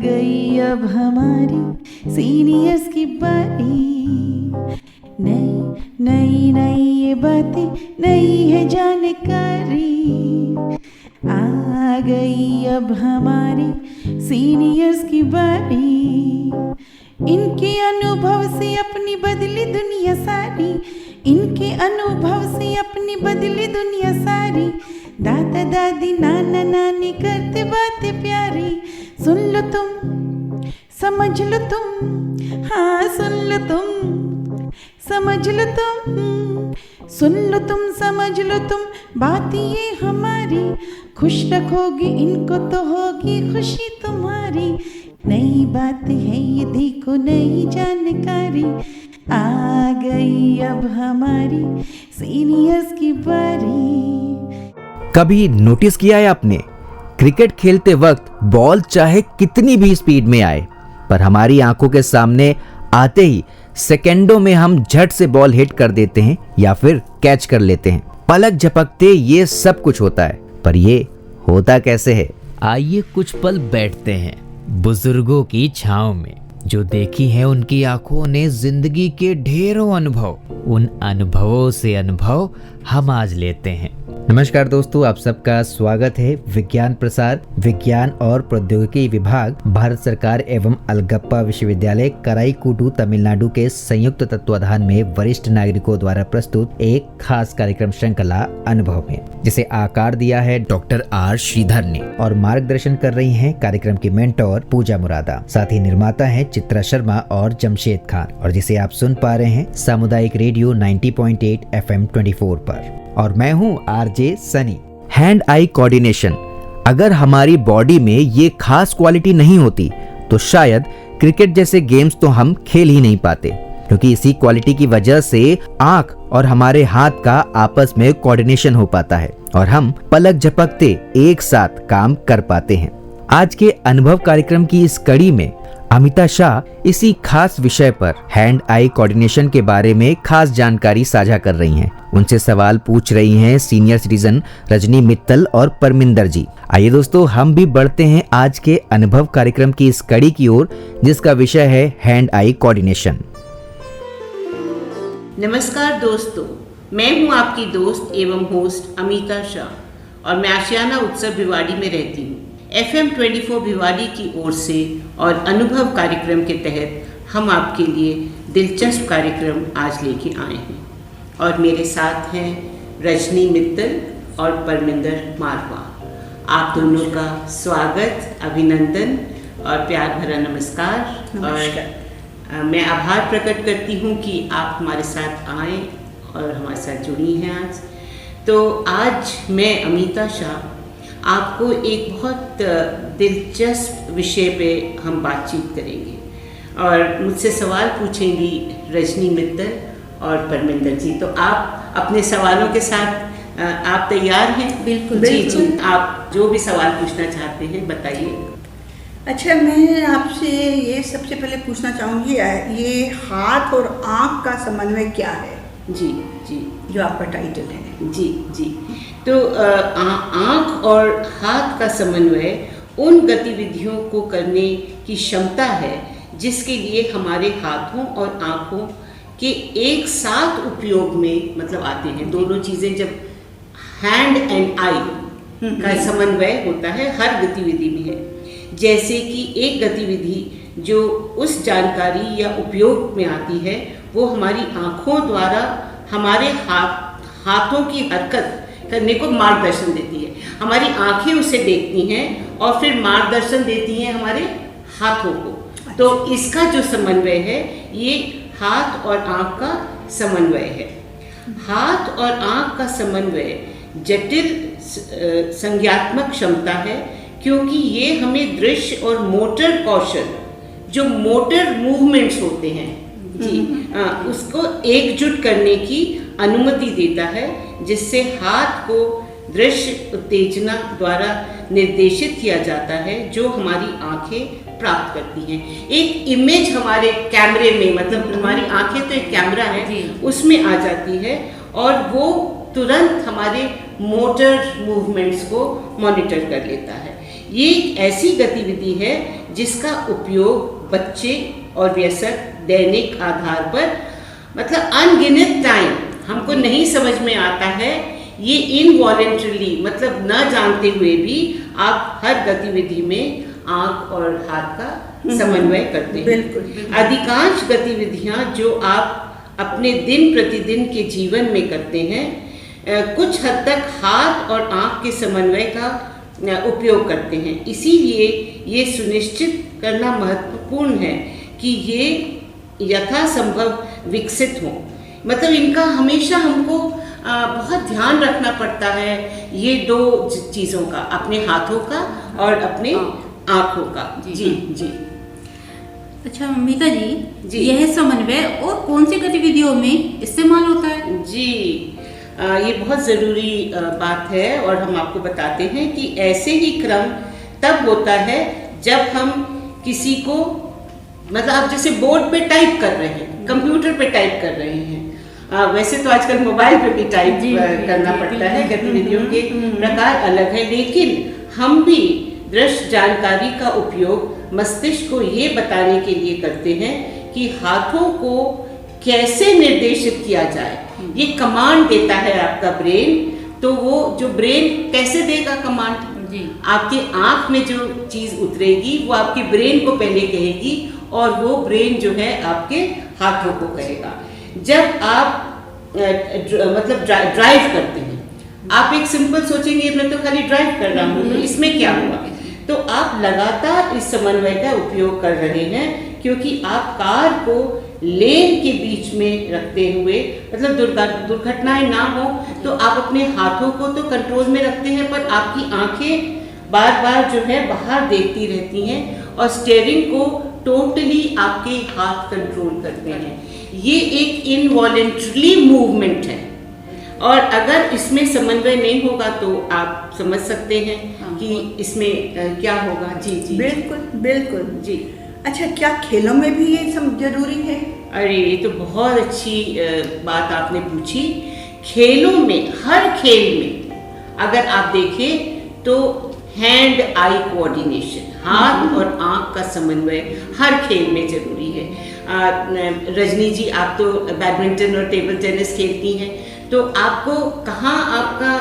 गई अब हमारी सीनियर्स की बारी। नई नई नई ये बातें, नई है जानकारी। आ गई अब हमारी सीनियर्स की बारी। इनके अनुभव से अपनी बदली दुनिया सारी। इनके अनुभव से अपनी बदली दुनिया सारी। दादा दादी नाना नानी करते बातें प्यारी। सुन लो तुम, समझ लो तुम, हाँ सुन लो तुम, समझ लो तुम। सुन लो तुम, समझ लो तुम, बात ये हमारी। खुश रखोगे इनको तो होगी खुशी तुम्हारी। नई बात है ये देखो, नई जानकारी। आ गई अब हमारी सीनियर्स की बारी। कभी नोटिस किया है आपने, क्रिकेट खेलते वक्त बॉल चाहे कितनी भी स्पीड में आए, पर हमारी आंखों के सामने आते ही सेकंडों में हम झट से बॉल हिट कर देते हैं या फिर कैच कर लेते हैं। पलक झपकते ये सब कुछ होता है, पर ये होता कैसे है? आइए कुछ पल बैठते हैं बुजुर्गों की छांव में। जो देखी है उनकी आंखों ने जिंदगी के ढेरों अनुभव, उन अनुभवों से अनुभव हम आज लेते हैं। नमस्कार दोस्तों, आप सबका स्वागत है विज्ञान प्रसार विज्ञान और प्रौद्योगिकी विभाग, भारत सरकार एवं अलगप्पा विश्वविद्यालय कराईकुडू तमिलनाडु के संयुक्त तत्वाधान में वरिष्ठ नागरिकों द्वारा प्रस्तुत एक खास कार्यक्रम श्रृंखला अनुभव में, जिसे आकार दिया है डॉक्टर आर श्रीधर ने और मार्गदर्शन कर रही हैं कार्यक्रम की मेंटोर पूजा मुरादा। साथ ही निर्माता हैं चित्रा शर्मा और जमशेद खान, और जिसे आप सुन पा रहे हैं सामुदायिक रेडियो 90.8 FM 24 पर। और मैं हूं RJ Sunny. Hand eye coordination, अगर हमारी बॉडी में ये खास क्वालिटी नहीं होती तो शायद क्रिकेट जैसे गेम्स तो हम खेल ही नहीं पाते, क्योंकि इसी क्वालिटी की वजह से आंख और हमारे हाथ का आपस में कोऑर्डिनेशन हो पाता है और हम पलक झपकते एक साथ काम कर पाते हैं। आज के अनुभव कार्यक्रम की इस कड़ी में अमिता शाह इसी खास विषय पर हैंड आई कोऑर्डिनेशन के बारे में खास जानकारी साझा कर रही हैं। उनसे सवाल पूछ रही हैं सीनियर सिटीजन रजनी मित्तल और परमिंदर जी। आइए दोस्तों, हम भी बढ़ते हैं आज के अनुभव कार्यक्रम की इस कड़ी की ओर, जिसका विषय है हैंड आई कोऑर्डिनेशन। नमस्कार दोस्तों, मैं हूं आपकी दोस्त एवं होस्ट अमिता शाह और मैं आशियाना उत्सव भिवाड़ी में रहती हूं। FM 24 भिवाड़ी की ओर से और अनुभव कार्यक्रम के तहत हम आपके लिए दिलचस्प कार्यक्रम आज लेके आए हैं और मेरे साथ हैं रजनी मित्तल और परमिंदर मारवा। आप दोनों का स्वागत, अभिनंदन और प्यार भरा नमस्कार। और मैं आभार प्रकट करती हूँ कि आप हमारे साथ आए और हमारे साथ जुड़ी हैं आज। तो आज मैं अमिता शाह आपको एक बहुत दिलचस्प विषय पे हम बातचीत करेंगे और मुझसे सवाल पूछेंगी रजनी मित्तल और परमिंदर जी। तो आप अपने सवालों के साथ आप तैयार हैं? बिल्कुल जी, आप जो भी सवाल पूछना चाहते हैं बताइए। अच्छा, मैं आपसे ये सबसे पहले पूछना चाहूँगी, ये हाथ और आँख का समन्वय क्या है? जी जी, जो आपका टाइटल है। जी जी, तो आँख और हाथ का समन्वय उन गतिविधियों को करने की क्षमता है जिसके लिए हमारे हाथों और आँखों के एक साथ उपयोग में मतलब आते हैं। दोनों चीज़ें जब हैंड एंड आई का समन्वय होता है हर गतिविधि में है। जैसे कि एक गतिविधि जो उस जानकारी या उपयोग में आती है वो हमारी आँखों द्वारा हमारे हाथों की हरकत करने को मार्गदर्शन देती है। हमारी आंखें उसे देखती हैं और फिर मार्गदर्शन देती हैं हमारे हाथों को। तो इसका जो समन्वय है ये हाथ और आंख का समन्वय है। हाथ और आंख का समन्वय जटिल संज्ञात्मक क्षमता है, क्योंकि ये हमें दृश्य और मोटर कौशल, जो मोटर मूवमेंट्स होते हैं जी, उसको एकजुट करने की अनुमति देता है, जिससे हाथ को दृश्य उत्तेजना द्वारा निर्देशित किया जाता है जो हमारी आंखें प्राप्त करती हैं। एक इमेज हमारे कैमरे में, मतलब हमारी आंखें तो एक कैमरा है, उसमें आ जाती है और वो तुरंत हमारे मोटर मूवमेंट्स को मॉनिटर कर लेता है। ये एक ऐसी गतिविधि है जिसका उपयोग बच्चे और वयस्क दैनिक आधार पर, मतलब अनगिनत टाइम, हमको नहीं समझ में आता है, ये इनवॉलेंटरली, मतलब न जानते हुए भी आप हर गतिविधि में आंख और हाथ का समन्वय करते हैं। बिल्कुल। अधिकांश गतिविधियां जो आप अपने दिन प्रतिदिन के जीवन में करते हैं, कुछ हद तक हाथ और आंख के समन्वय का उपयोग करते हैं। इसीलिए ये सुनिश्चित करना महत्वपूर्ण है कि ये यथासंभव विकसित हों। मतलब इनका हमेशा हमको बहुत ध्यान रखना पड़ता है, ये दो चीज़ों का, अपने हाथों का और अपने आँखों का। जी जी। अच्छा मीता जी, यह समन्वय और कौन सी गतिविधियों में इस्तेमाल होता है? जी, ये बहुत ज़रूरी बात है और हम आपको बताते हैं कि ऐसे ही क्रम तब होता है जब हम किसी को, मतलब आप जैसे बोर्ड पे टाइप कर रहे हैं, कंप्यूटर पे टाइप कर रहे हैं, वैसे तो आजकल मोबाइल पे भी टाइप करना पड़ता है, गतिविधियों के प्रकार अलग है, लेकिन हम भी दृश्य जानकारी का उपयोग मस्तिष्क को ये बताने के लिए करते हैं कि हाथों को कैसे निर्देशित किया जाए। ये कमांड देता है आपका ब्रेन, तो वो जो ब्रेन कैसे देगा कमांड, आपकी आंख में जो चीज उतरेगी वो आपके ब्रेन को पहले कहेगी और वो ब्रेन जो है आपके हाथों को कहेगा। जब आप मतलब ड्राइव करते हैं, आप एक सिंपल सोचेंगे मैं तो खाली ड्राइव कर रहा हूँ, तो इसमें क्या हुआ, तो आप लगातार इस समन्वय का उपयोग कर रहे हैं, क्योंकि आप कार को लेन के बीच में रखते हुए, मतलब दुर्घटनाएं ना हो, तो आप अपने हाथों को तो कंट्रोल में रखते हैं, पर आपकी आंखें बार बार जो है बाहर देखती रहती हैं और स्टीयरिंग को टोटली आपके हाथ कंट्रोल करते हैं। ये एक इनवॉलेंटरी मूवमेंट है और अगर इसमें समन्वय नहीं होगा तो आप समझ सकते हैं कि इसमें क्या होगा। जी जी बिल्कुल बिल्कुल जी। अच्छा, क्या खेलों में भी ये सब जरूरी है? अरे ये तो बहुत अच्छी बात आपने पूछी। खेलों में, हर खेल में अगर आप देखें तो हैंड आई कोऑर्डिनेशन, हाथ और आंख का समन्वय हर खेल में जरूरी है। रजनी जी, आप तो बैडमिंटन और टेबल टेनिस खेलती हैं, तो आपको कहाँ आपका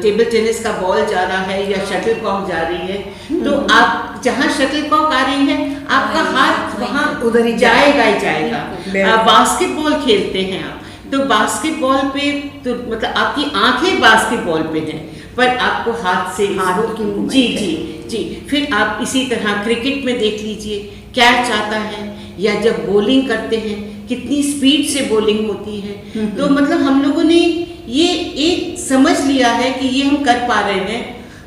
टेबल टेनिस का बॉल जा रहा है या शटल कॉक जा रही है, तो आप जहाँ शटल कॉक आ रही है आपका हाथ वहाँ उधर ही जाएगा ही जाएगा। बास्केटबॉल खेलते हैं आप, तो बास्केटबॉल पे तो मतलब आपकी आंखें बास्केटबॉल पे हैं, पर आपको हाथ से जी जी जी। फिर आप इसी तरह क्रिकेट में देख लीजिए, कैच आता है या जब बॉलिंग करते हैं कितनी स्पीड से बॉलिंग होती है। तो मतलब हम लोगों ने ये एक समझ लिया है कि ये हम कर पा रहे हैं,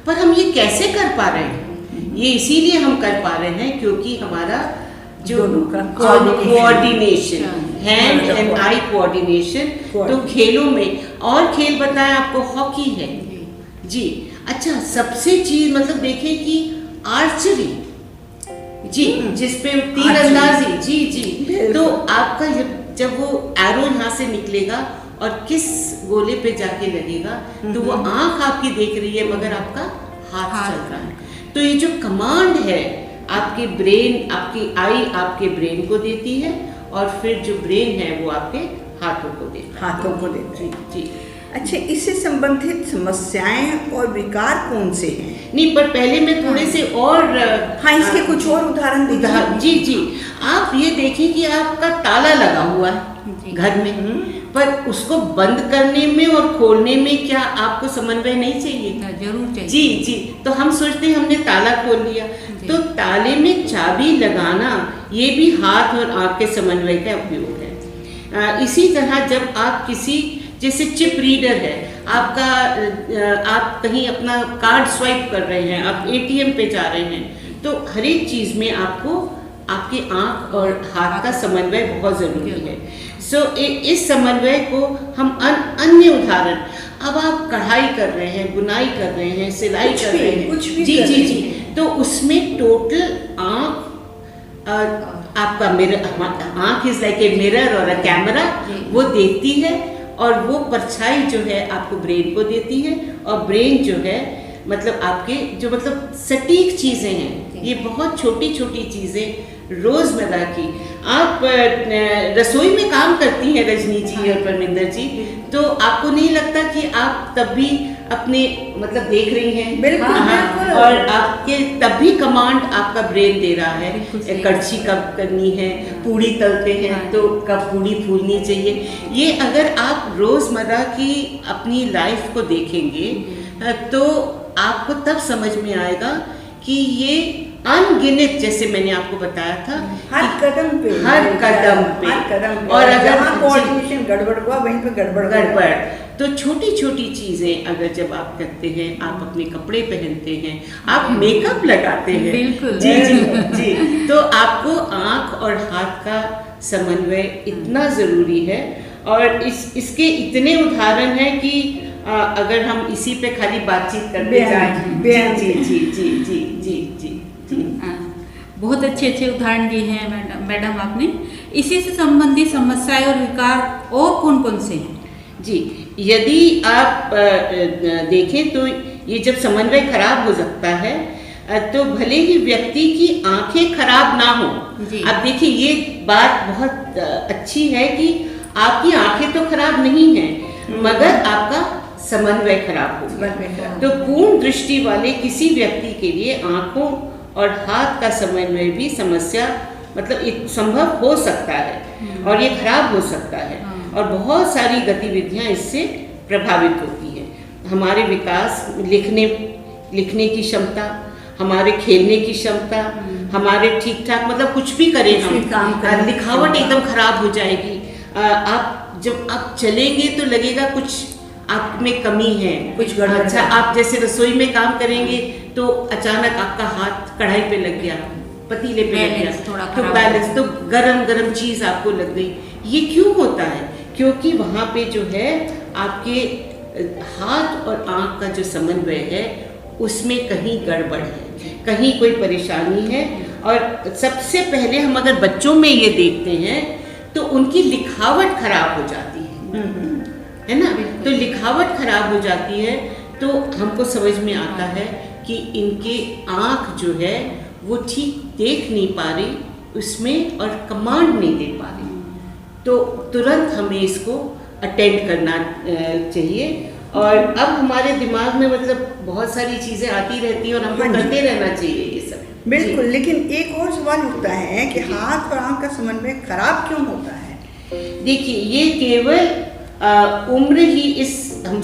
पर हम ये कैसे कर पा रहे हैं? ये इसीलिए हम कर पा रहे हैं क्योंकि हमारा जो coordination, hand and eye coordination, तो खेलों में और खेल बताएं आपको, हॉकी है जी। अच्छा, सबसे चीज मतलब देखें कि आर्चरी जी, जिसपे तीरंदाजी जी जी, तो आपका जब वो एरो यहाँ से निकलेगा और किस गोले पे जाके लगेगा, तो वो आंख आपकी देख रही है मगर आपका हाथ चल रहा है। तो ये जो कमांड है आपके ब्रेन, आपकी आई आपके ब्रेन को देती है और फिर जो ब्रेन है वो आपके हाथों को देता है। जी। अच्छा, इससे संबंधित समस्याएं और विकार कौन से हैं? नहीं, पर पहले मैं थोड़े से और इसके कुछ और उदाहरण दीजिए। जी जी। आप ये देखिए कि आपका ताला लगा हुआ है घर में, पर उसको बंद करने में और खोलने में क्या आपको समन्वय नहीं चाहिए? जरूर चाहिए। जी जी। तो हम सोचते हैं हमने ताला खोल लिया, तो ताले में चाबी लगाना ये भी हाथ और आंख के समन्वय का उपयोग है। इसी तरह जब आप किसी, जैसे चिप रीडर है आपका, आप कहीं अपना कार्ड स्वाइप कर रहे हैं, आप एटीएम पे जा रहे हैं, तो हर एक चीज़ में आपको आपकी आंख और हाथ का समन्वय बहुत ज़रूरी है। इस समन्वय को हम अन्य उदाहरण, अब आप कढ़ाई कर रहे हैं, बुनाई कर रहे हैं, सिलाई कर रहे हैं, कुछ भी जी कर जी रहे जी, तो उसमें टोटल आंख, आपका मिरर, आंख इज लाइक ए मिरर और अ कैमरा, वो देखती है और वो परछाई जो है आपको ब्रेन को देती है और ब्रेन जो है मतलब आपके जो मतलब सटीक चीज़ें हैं, ये बहुत छोटी छोटी चीज़ें रोज़मर्रा की। आप रसोई में काम करती हैं रजनी जी और परमिंदर जी, तो आपको नहीं लगता कि आप तब भी अपने मतलब देख रही हैं? बिल्कुल, बिल्कुल। और आपके तब भी कमांड आपका ब्रेन दे रहा है, कड़छी कब करनी है, पूड़ी तलते हैं तो कब पूड़ी फूलनी चाहिए। ये अगर आप रोज़मर्रा की अपनी लाइफ को देखेंगे तो आपको तब समझ में आएगा कि ये अनगिनत, जैसे मैंने आपको बताया था, हर कदम पे और अगर कोऑर्डिनेशन गड़बड़ हुआ वहीं पे गड़बड़ तो छोटी छोटी चीजें अगर जब आप करते हैं, आप अपने कपड़े पहनते हैं, आप मेकअप लगाते हैं, बिल्कुल जी जी जी, तो आपको आँख और हाथ का समन्वय इतना जरूरी है। और इसके इतने उदाहरण हैं कि अगर हम इसी पे खाली बातचीत करते जाएं, जी जी जी जी जी जी जी, बहुत अच्छे अच्छे उदाहरण दिए हैं मैडम आपने। इसी से संबंधित समस्याएं और विकार और कौन कौन से हैं? जी, यदि आप देखें तो ये जब समन्वय खराब हो सकता है तो भले ही व्यक्ति की आंखें खराब ना हो। अब देखिए, ये बात बहुत अच्छी है कि आपकी आंखें तो खराब नहीं हैं, मगर आपका समन्वय खराब हो गया। तो पूर्ण दृष्टि वाले किसी व्यक्ति के लिए आंखों और हाथ का समन्वय भी समस्या मतलब संभव हो सकता है और ये खराब हो सकता है, और बहुत सारी गतिविधियां इससे प्रभावित होती है। हमारे विकास, लिखने की क्षमता, हमारे खेलने की क्षमता, हमारे ठीक ठाक मतलब कुछ भी करें हम, लिखावट एकदम खराब हो जाएगी। आप जब आप चलेंगे तो लगेगा कुछ आप में कमी है, कुछ गड़बड़। अच्छा, आप जैसे रसोई में काम करेंगे तो अचानक आपका हाथ कढ़ाई पे लग गया, पतीले पे लग गया, तो बैलेंस, तो गरम चीज आपको लग गई। ये क्यों होता है? क्योंकि वहाँ पे जो है आपके हाथ और आँख का जो समन्वय है उसमें कहीं गड़बड़ है, कहीं कोई परेशानी है। और सबसे पहले हम अगर बच्चों में ये देखते हैं तो उनकी लिखावट खराब हो जाती है ना? तो लिखावट खराब हो जाती है तो हमको समझ में आता है कि इनके आँख जो है वो ठीक देख नहीं पा रही उसमें और कमांड नहीं दे पा रही, तो तुरंत हमें इसको अटेंड करना चाहिए। और अब हमारे दिमाग में मतलब बहुत सारी चीज़ें आती रहती हैं और हमको करते रहना चाहिए ये सब। बिल्कुल, लेकिन एक और सवाल उठता है कि हाथ और आँख का समन्वय खराब क्यों होता है? देखिए, ये केवल उम्र ही इस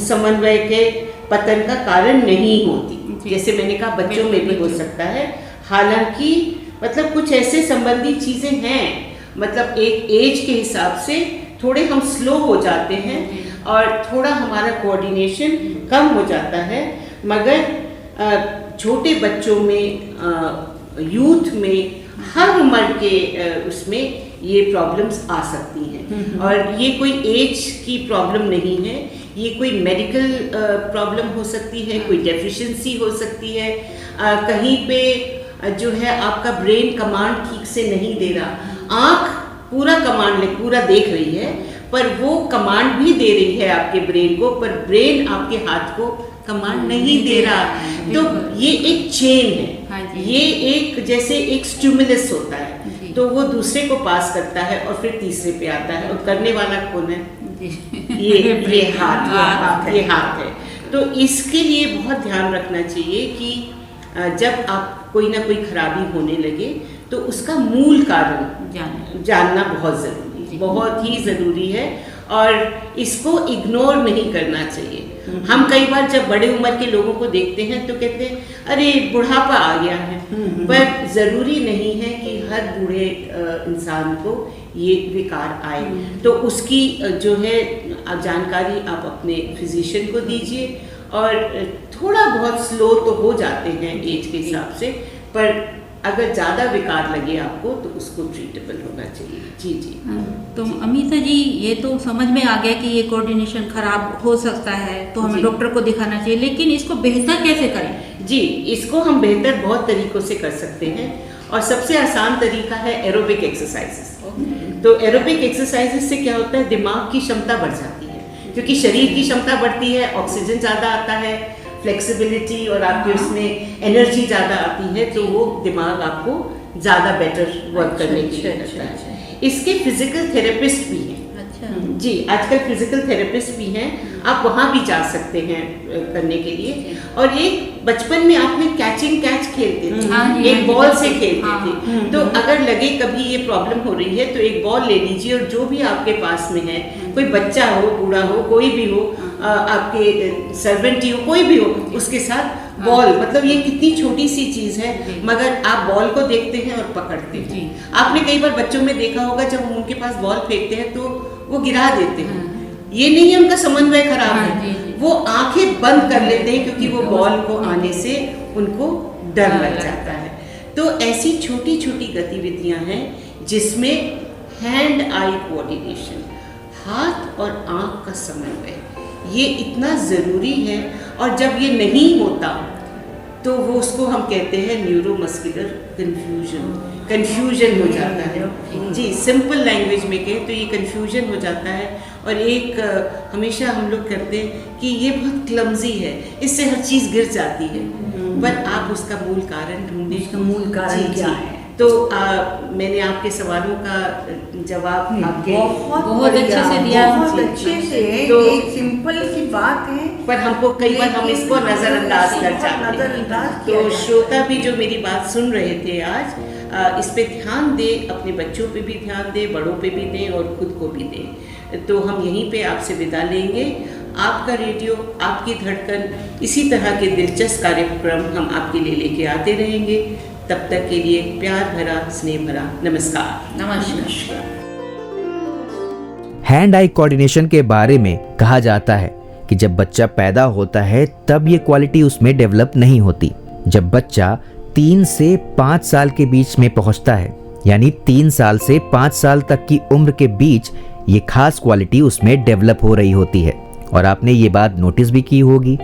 समन्वय के पतन का कारण नहीं होती। जैसे मैंने कहा, बच्चों में भी हो सकता है। हालांकि मतलब कुछ ऐसे संबंधी चीज़ें हैं, मतलब एक एज के हिसाब से थोड़े हम स्लो हो जाते हैं और थोड़ा हमारा कोऑर्डिनेशन कम हो जाता है, मगर छोटे बच्चों में, यूथ में, हर उम्र के उसमें ये प्रॉब्लम्स आ सकती हैं। और ये कोई एज की प्रॉब्लम नहीं है, ये कोई मेडिकल प्रॉब्लम हो सकती है, कोई डेफिशिएंसी हो सकती है, कहीं पे जो है आपका ब्रेन कमांड ठीक से नहीं दे रहा। आँख पूरा कमांड पूरा देख रही है, पर वो कमांड भी दे रही है आपके ब्रेन को, पर ब्रेन आपके हाथ को कमांड नहीं दे रहा। तो ये एक चेन है, ये एक जैसे एक स्टिमुलस होता है, तो वो दूसरे को पास करता है और फिर तीसरे पे आता है, और करने वाला कौन है? ये हाथ है। तो इसके लिए बहुत ध्यान रखना चाहिए कि जब आप कोई ना कोई खराबी होने लगे तो उसका मूल कारण जानना बहुत ज़रूरी है, बहुत ही ज़रूरी है, और इसको इग्नोर नहीं करना चाहिए। हम कई बार जब बड़े उम्र के लोगों को देखते हैं तो कहते हैं अरे बुढ़ापा आ गया है, पर ज़रूरी नहीं है कि हर बूढ़े इंसान को ये विकार आए। तो उसकी जो है जानकारी आप अपने फिजिशियन को दीजिए, और थोड़ा बहुत स्लो तो हो जाते हैं एज के हिसाब से, पर अगर ज़्यादा विकार लगे आपको तो उसको ट्रीटेबल होना चाहिए। जी जी। तो अमिता जी, ये तो समझ में आ गया कि ये कोऑर्डिनेशन खराब हो सकता है, तो हमें डॉक्टर को दिखाना चाहिए, लेकिन इसको बेहतर कैसे करें? जी, इसको हम बेहतर बहुत तरीक़ों से कर सकते हैं, और सबसे आसान तरीका है एरोबिक एक्सरसाइजेस। तो एरोबिक एक्सरसाइजेस से क्या होता है, दिमाग की क्षमता बढ़ जाती है, क्योंकि शरीर की क्षमता बढ़ती है, ऑक्सीजन ज़्यादा आता है, फ्लेक्सिबिलिटी और आपके उसमें एनर्जी ज़्यादा आती है, तो वो दिमाग आपको ज़्यादा बेटर वर्क करने के लिए करता है। इसके फिजिकल थेरेपिस्ट भी हैं। जी, आजकल फिजिकल थेरेपिस्ट भी हैं, आप वहाँ भी जा सकते हैं करने के लिए। और एक बचपन में आपने कैचिंग कैच खेलते थे, एक बॉल से खेलते थे, तो अगर लगे कभी ये प्रॉब्लम हो रही है तो एक बॉल ले लीजिए और जो भी आपके पास में है, कोई बच्चा हो, बूढ़ा हो, कोई भी हो, आपके सर्वेंट ही हो, कोई भी हो, उसके साथ बॉल, मतलब ये कितनी छोटी सी चीज है, मगर आप बॉल को देखते हैं और पकड़ते हैं। आपने कई बार बच्चों में देखा होगा, जब हम उनके पास बॉल फेंकते हैं तो वो गिरा देते हैं। ये नहीं है उनका समन्वय खराब है, वो आंखें बंद कर लेते हैं क्योंकि वो बॉल को आने से उनको डर लग जाता है। तो ऐसी छोटी छोटी गतिविधियां हैं जिसमें हैंड आई कोऑर्डिनेशन, हाथ और आंख का समन्वय, ये इतना ज़रूरी है। और जब ये नहीं होता तो वो उसको हम कहते हैं न्यूरोमस्कुलर कन्फ्यूजन हो जाता है। जी, सिंपल लैंग्वेज में कहें तो ये कन्फ्यूजन हो जाता है। और एक हमेशा हम लोग कहते हैं कि ये बहुत क्लमजी है, इससे हर चीज़ गिर जाती है, पर आप उसका मूल कारण ढूंढें। उसका मूल कारण क्या है? तो मैंने आपके सवालों का जवाब आपके बहुत अच्छे से दिया, बहुत अच्छे से। तो एक सिंपल सी बात है, पर हमको कई बार हम इसको नज़रअंदाज कर जाते हैं। तो श्रोता भी जो मेरी बात सुन रहे थे आज, इस पे ध्यान दें, अपने बच्चों पे भी ध्यान दें, बड़ों पे भी दें और खुद को भी दें। तो हम यहीं पे आपसे विदा लेंगे। आपका रेडियो, आपकी धड़कन, इसी तरह के दिलचस्प कार्यक्रम हम आपके लिए लेके आते रहेंगे। तब तक के लिए प्यार भरा, स्नेह भरा नमस्कार। नमस्कार। हैंड आई कोऑर्डिनेशन के बारे में कहा जाता है कि जब बच्चा पैदा होता है तब ये क्वालिटी उसमें डेवलप नहीं होती। जब बच्चा 3 से 5 साल के बीच में पहुंचता है, यानी 3 साल से 5 साल तक की उम्र के बीच ये खास क्वालिटी उसमें डेवलप हो रही होती है। और आपने ये बात नोटिस भी की होगी,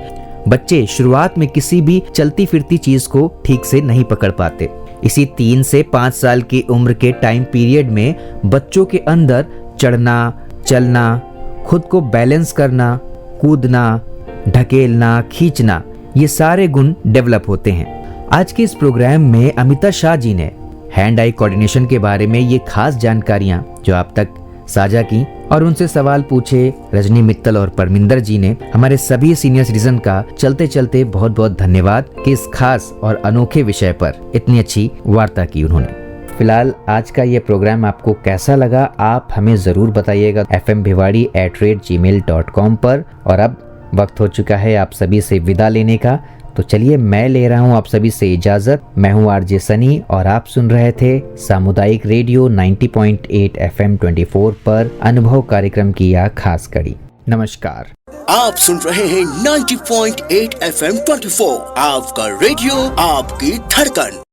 बच्चे शुरुआत में किसी भी चलती फिरती चीज को ठीक से नहीं पकड़ पाते। इसी 3 से 5 साल की उम्र के टाइम पीरियड में बच्चों के अंदर चढ़ना, चलना, खुद को बैलेंस करना, कूदना, ढकेलना, खींचना, ये सारे गुण डेवलप होते हैं। आज के इस प्रोग्राम में अमिता शाह जी ने हैंड आई कोऑर्डिनेशन के बारे में ये खास जानकारियां जो आप तक साझा की और उनसे सवाल पूछे। रजनी मित्तल और परमिंदर जी ने हमारे सभी सीनियर सिटीजन का चलते चलते बहुत बहुत धन्यवाद कि इस खास और अनोखे विषय पर इतनी अच्छी वार्ता की उन्होंने। फिलहाल आज का ये प्रोग्राम आपको कैसा लगा, आप हमें ज़रूर बताइएगा fmbhiwadi@gmail.com पर। और अब वक्त हो चुका है आप सभी से विदा लेने का, तो चलिए मैं ले रहा हूँ आप सभी से इजाजत। मैं हूँ आरजे सनी और आप सुन रहे थे सामुदायिक रेडियो 90.8 FM 24 पर अनुभव कार्यक्रम की यह खास कड़ी। नमस्कार। आप सुन रहे हैं 90.8 FM 24, आपका रेडियो, आपकी धड़कन।